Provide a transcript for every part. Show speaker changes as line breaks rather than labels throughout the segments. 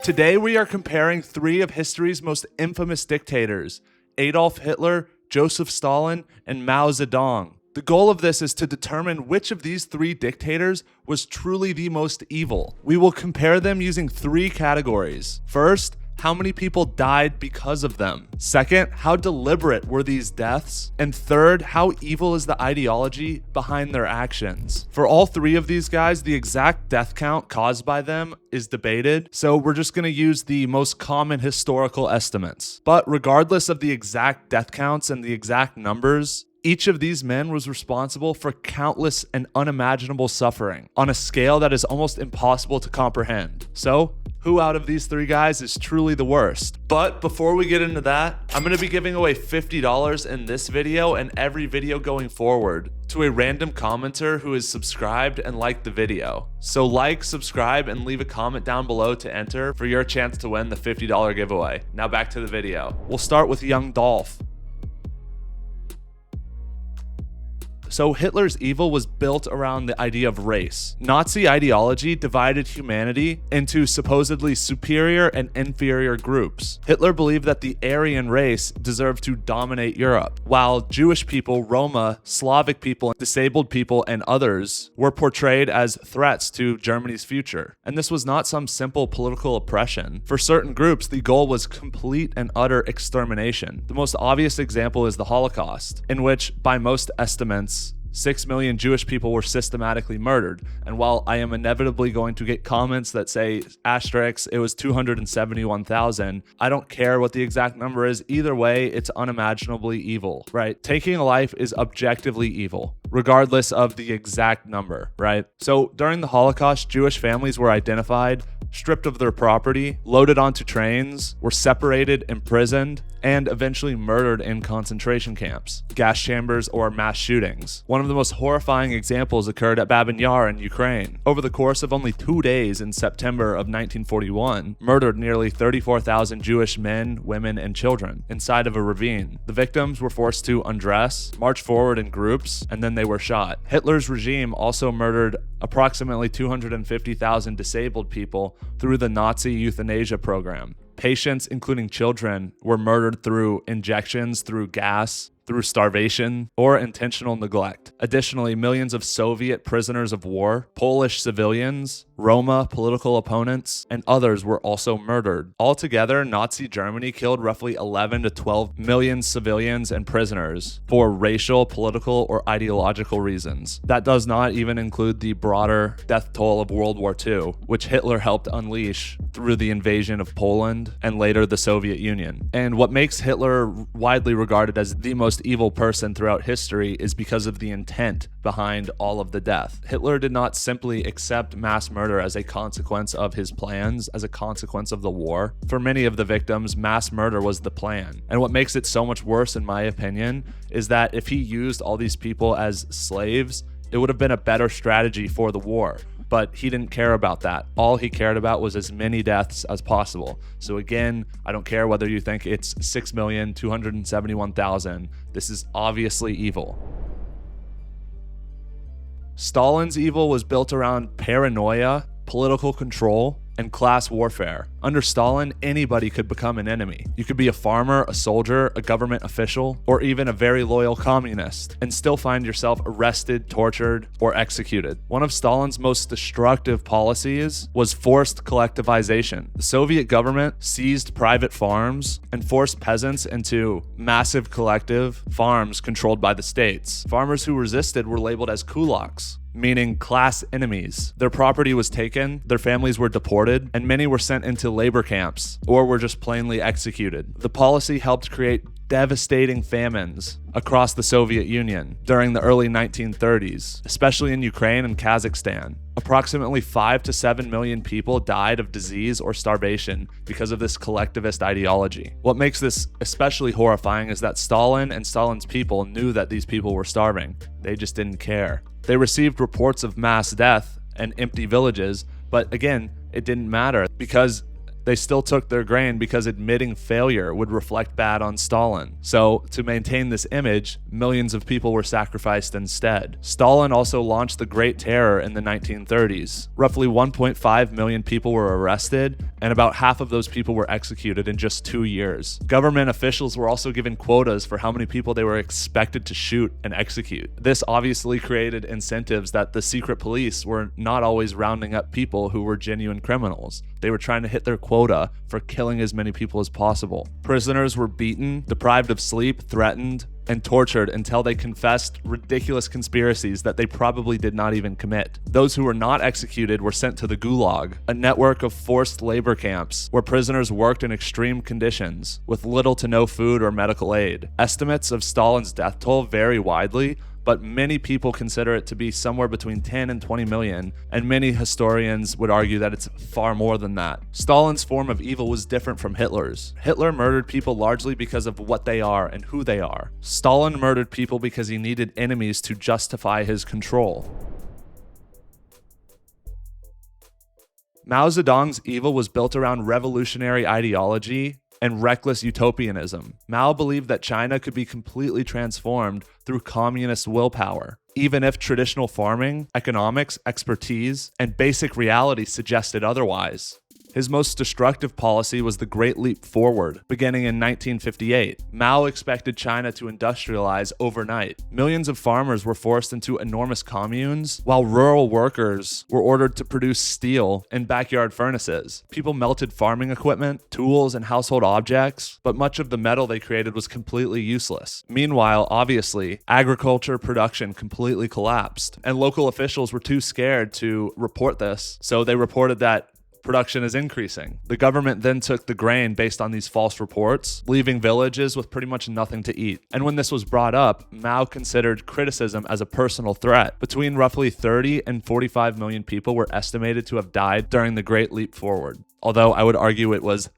Today we are comparing three of history's most infamous dictators, Adolf Hitler, Joseph Stalin, and Mao Zedong. The goal of this is to determine which of these three dictators was truly the most evil. We will compare them using three categories. First, how many people died because of them? Second, how deliberate were these deaths? And third, how evil is the ideology behind their actions? For all three of these guys, the exact death count caused by them is debated, so we're just going to use the most common historical estimates. But regardless of the exact death counts and the exact numbers, each of these men was responsible for countless and unimaginable suffering on a scale that is almost impossible to comprehend. So, who out of these three guys is truly the worst? But before we get into that, I'm going to be giving away $50 in this video and every video going forward to a random commenter who is subscribed and liked the video. So like, subscribe, and leave a comment down below to enter for your chance to win the $50 giveaway. Now back to the video. We'll start with young Dolph. So Hitler's evil was built around the idea of race. Nazi ideology divided humanity into supposedly superior and inferior groups. Hitler believed that the Aryan race deserved to dominate Europe, while Jewish people, Roma, Slavic people, disabled people, and others were portrayed as threats to Germany's future. And this was not some simple political oppression. For certain groups, the goal was complete and utter extermination. The most obvious example is the Holocaust, in which, by most estimates, 6 million Jewish people were systematically murdered. And while I am inevitably going to get comments that say asterisks, it was 271,000, I don't care what the exact number is. Either way, it's unimaginably evil, right? Taking a life is objectively evil, regardless of the exact number, right? So during the Holocaust, Jewish families were identified, stripped of their property, loaded onto trains, were separated, imprisoned, and eventually murdered in concentration camps, gas chambers, or mass shootings. One of the most horrifying examples occurred at Babyn Yar in Ukraine. Over the course of only 2 days in September of 1941, murdered nearly 34,000 Jewish men, women, and children inside of a ravine. The victims were forced to undress, march forward in groups, and then they were shot. Hitler's regime also murdered approximately 250,000 disabled people through the Nazi euthanasia program. Patients, including children, were murdered through injections, through gas, through starvation, or intentional neglect. Additionally, millions of Soviet prisoners of war, Polish civilians, Roma political opponents, and others were also murdered. Altogether, Nazi Germany killed roughly 11 to 12 million civilians and prisoners for racial, political, or ideological reasons. That does not even include the broader death toll of World War II, which Hitler helped unleash through the invasion of Poland and later the Soviet Union. And what makes Hitler widely regarded as the most evil person throughout history is because of the intent behind all of the death. Hitler did not simply accept mass murder as a consequence of his plans, as a consequence of the war. For many of the victims, mass murder was the plan. And what makes it so much worse, in my opinion, is that if he used all these people as slaves, it would have been a better strategy for the war. But he didn't care about that. All he cared about was as many deaths as possible. So again, I don't care whether you think it's 6,271,000. This is obviously evil. Stalin's evil was built around paranoia, political control, and class warfare. Under Stalin, anybody could become an enemy. You could be a farmer, a soldier, a government official, or even a very loyal communist, and still find yourself arrested, tortured, or executed. One of Stalin's most destructive policies was forced collectivization. The Soviet government seized private farms and forced peasants into massive collective farms controlled by the states. Farmers who resisted were labeled as kulaks, meaning class enemies. Their property was taken, their families were deported, and many were sent into labor camps or were just plainly executed. The policy helped create devastating famines across the Soviet Union during the early 1930s, especially in Ukraine and Kazakhstan. Approximately 5 to 7 million people died of disease or starvation because of this collectivist ideology. What makes this especially horrifying is that Stalin and Stalin's people knew that these people were starving. They just didn't care. They received reports of mass death and empty villages, but again, it didn't matter because they still took their grain because admitting failure would reflect bad on Stalin. So, to maintain this image, millions of people were sacrificed instead. Stalin also launched the Great Terror in the 1930s. Roughly 1.5 million people were arrested, and about half of those people were executed in just 2 years. Government officials were also given quotas for how many people they were expected to shoot and execute. This obviously created incentives that the secret police were not always rounding up people who were genuine criminals. They were trying to hit their quota for killing as many people as possible. Prisoners were beaten, deprived of sleep, threatened, and tortured until they confessed ridiculous conspiracies that they probably did not even commit. Those who were not executed were sent to the Gulag, a network of forced labor camps where prisoners worked in extreme conditions with little to no food or medical aid. Estimates of Stalin's death toll vary widely, but many people consider it to be somewhere between 10 and 20 million, and many historians would argue that it's far more than that. Stalin's form of evil was different from Hitler's. Hitler murdered people largely because of what they are and who they are. Stalin murdered people because he needed enemies to justify his control. Mao Zedong's evil was built around revolutionary ideology and reckless utopianism. Mao believed that China could be completely transformed through communist willpower, even if traditional farming, economics, expertise, and basic reality suggested otherwise. His most destructive policy was the Great Leap Forward, beginning in 1958. Mao expected China to industrialize overnight. Millions of farmers were forced into enormous communes, while rural workers were ordered to produce steel in backyard furnaces. People melted farming equipment, tools, and household objects, but much of the metal they created was completely useless. Meanwhile, obviously, agriculture production completely collapsed, and local officials were too scared to report this, so they reported that production is increasing. The government then took the grain based on these false reports, leaving villages with pretty much nothing to eat. And when this was brought up, Mao considered criticism as a personal threat. Between roughly 30 and 45 million people were estimated to have died during the Great Leap Forward, although I would argue it was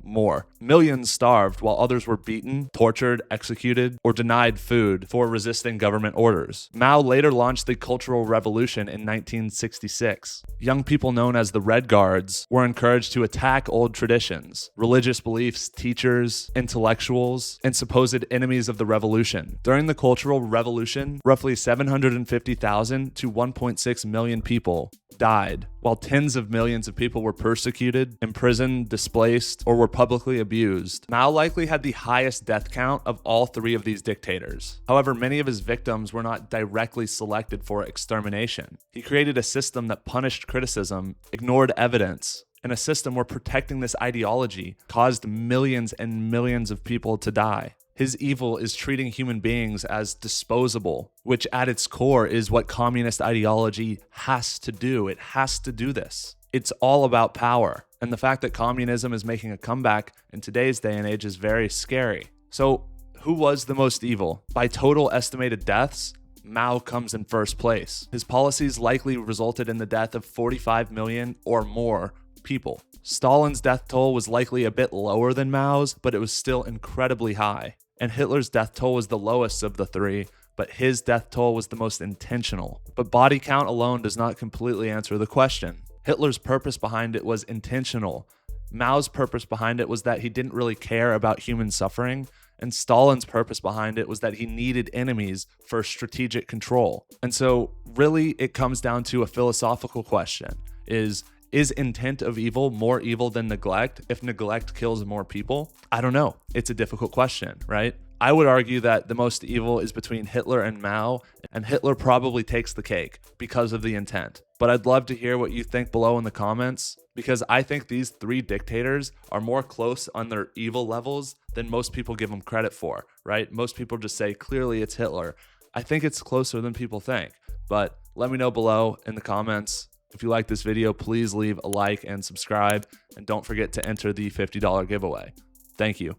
more. Millions starved while others were beaten, tortured, executed, or denied food for resisting government orders. Mao later launched the Cultural Revolution in 1966. Young people known as the Red Guards were encouraged to attack old traditions, religious beliefs, teachers, intellectuals, and supposed enemies of the revolution. During the Cultural Revolution, roughly 750,000 to 1.6 million people died, while tens of millions of people were persecuted, imprisoned, displaced, or were publicly abused. Mao likely had the highest death count of all three of these dictators. However, many of his victims were not directly selected for extermination. He created a system that punished criticism, ignored evidence, and a system where protecting this ideology caused millions and millions of people to die. His evil is treating human beings as disposable, which at its core is what communist ideology has to do. It has to do this. It's all about power. And the fact that communism is making a comeback in today's day and age is very scary. So, who was the most evil? By total estimated deaths, Mao comes in first place. His policies likely resulted in the death of 45 million or more people. Stalin's death toll was likely a bit lower than Mao's, but it was still incredibly high. And Hitler's death toll was the lowest of the three, but his death toll was the most intentional. But body count alone does not completely answer the question. Hitler's purpose behind it was intentional. Mao's purpose behind it was that he didn't really care about human suffering, and Stalin's purpose behind it was that he needed enemies for strategic control. And so really it comes down to a philosophical question. Is intent of evil more evil than neglect if neglect kills more people? I don't know. It's a difficult question, right? I would argue that the most evil is between Hitler and Mao, and Hitler probably takes the cake because of the intent. But I'd love to hear what you think below in the comments, because I think these three dictators are more close on their evil levels than most people give them credit for, right? Most people just say, clearly it's Hitler. I think it's closer than people think, but let me know below in the comments. If you like this video, please leave a like and subscribe, and don't forget to enter the $50 giveaway. Thank you.